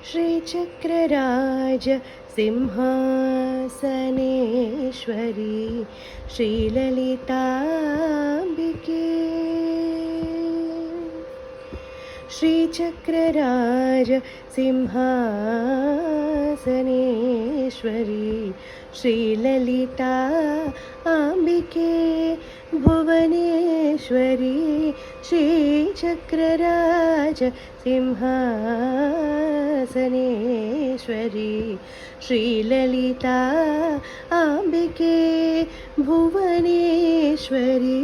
श्रीचक्रराज सिंहासनेश्वरी श्रीललिताम्बिके। श्रीचक्रराज सिंहासनेश्वरी श्रीललिताम्बिके भुवनेश्वरी। श्रीचक्रराज सिंहासनेश्वरी श्रीललिताम्बिके भुवनेश्वरी।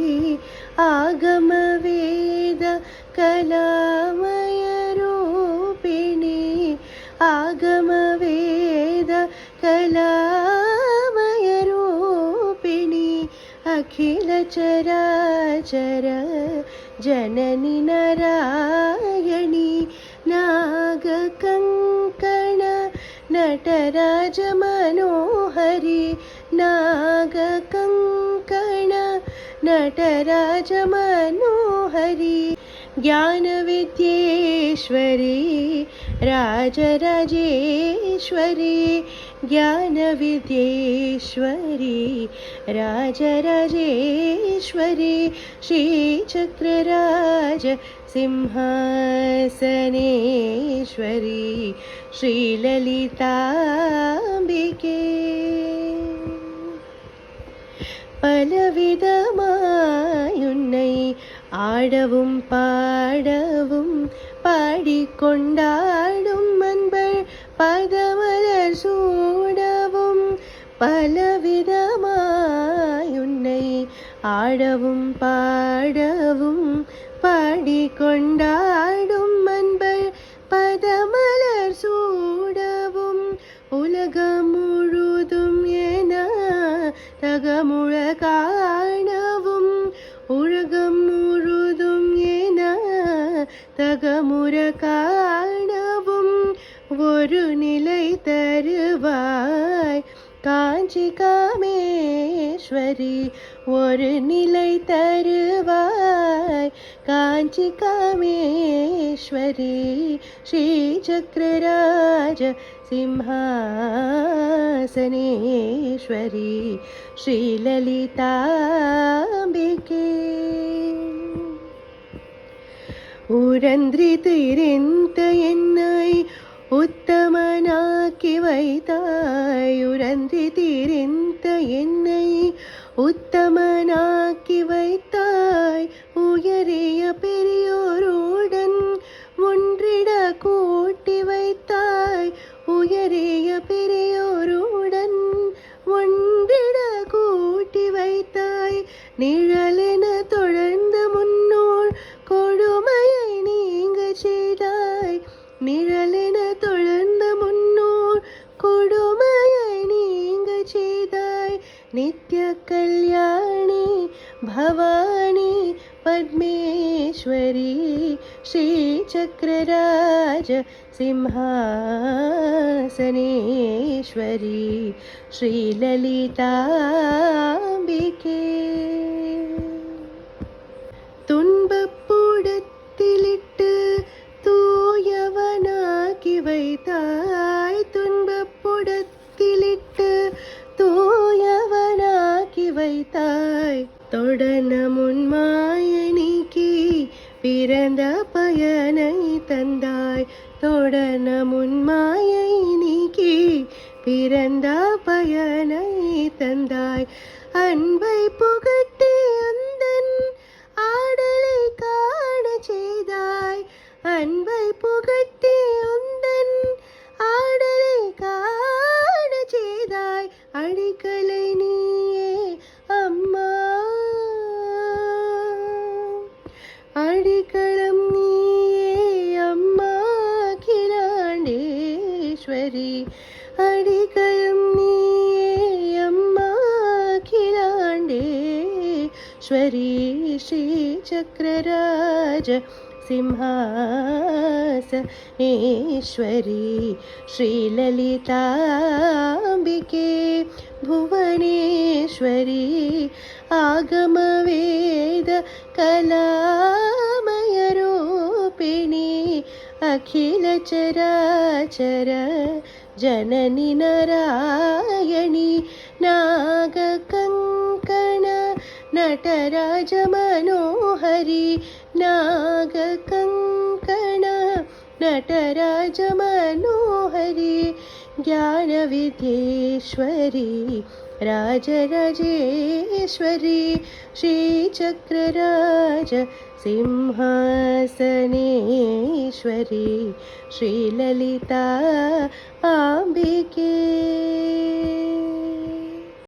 आगमवेद कलामयरूपिणी आगमवेद कलामयरूपिणी अखिलचराचर जननी नारायणी। नागकङ्कण नटराज मनोहरी नागकङ्कण नटराज मनोहरी। ज्ञानविद्येश्वरी राजराजेश्वरी ज्ञानविद्येश्वरी राजराजेश्वरी। श्रीचक्रराज सिंहासनेश्वरी श्रीललिताम्बिके। பலவிதமாயுன்னை ஆடவும் பாடவும் பாடிக்கொண்டாடும் அன்பர் பதமலர் சூடவும் பலவிதமாயுன்னை ஆடவும் பாடவும் பாடிக்கொண்டாடும் அன்பர் பதமலர் சூடவும் உலகம் முழுதும் என தகமுழ காணவும் உலகம் முழுதும் என தகமுற காணவும் ஒரு நிலை தருவாய் காஞ்சி காமேஸ்வரி ஒரு நிலை தருவாய் காஞ்சி காமேஸ்வரி। श्रीचक्रराज सिंहासनेश्वरी श्रीललिताम्बिके। உரன்றி திரிந்த என்னை உத்தமனாக்கி வைத்தாய் உரன்றி திரிந்த என்னை உத்தமனாக்கி வைத்தாய் உயரிய பெரியோருடன் ஒன்றிட கூட்டி வைத்தாய் உயரிய பெரியோருடன் ஒன்றிட கூட்டி வைத்தாய் நிழலென தொடர்ந்த முன்னோர் கொடுமையை நீங்க செய்தாய் நிழலென தொடர்ந்த முன்னோர் கொடுமையை நீங்க செய்தாய் நித்ய கல்யாணி भवानी पद्मेश्वरी श्रीचक्रराज सिंहासनेश्वरी श्रीललिताम्बिके। துன்பப்புடத்திலிட்டு தூயவனாக்கி வைத்தாய் துன்பப்புடத்திலிட்டு தூயவனாக்கி வைத்தாய் தொடன முன்மாயை நீக்கி பிறந்த பயனை தந்தாய் தொடன முன்மாயை நீக்கி பிறந்த பயனை தந்தாய் அன்பை புகட்டி அந்தன் ஆடலை காண செய்தாய் அன்பை புகட்டி உந்தன் ஆடலை காண செய்தாய் அடிக்கலை நீயே அம்மா அடிக்களம் நீயே அம்மா அகிலாண்டேஸ்வரி அடிக்களம் நீயே அம்மா அகிலாண்டேஸ்வரி श्रीचक्रराज सिंहासनेश्वरी श्रीललिताम्बिके भुवनेश्वरी आगमवेद कलामयरूपिणी अखिलचराचर जननि नारायणी नागकङ्कण नटराजमनोहरि नागकङ्कण नटराजमनोहरि ज्ञानविद्येश्वरी राजराजेश्वरी श्रीचक्रराज सिंहासनेश्वरी श्रीललिता अम्बिके।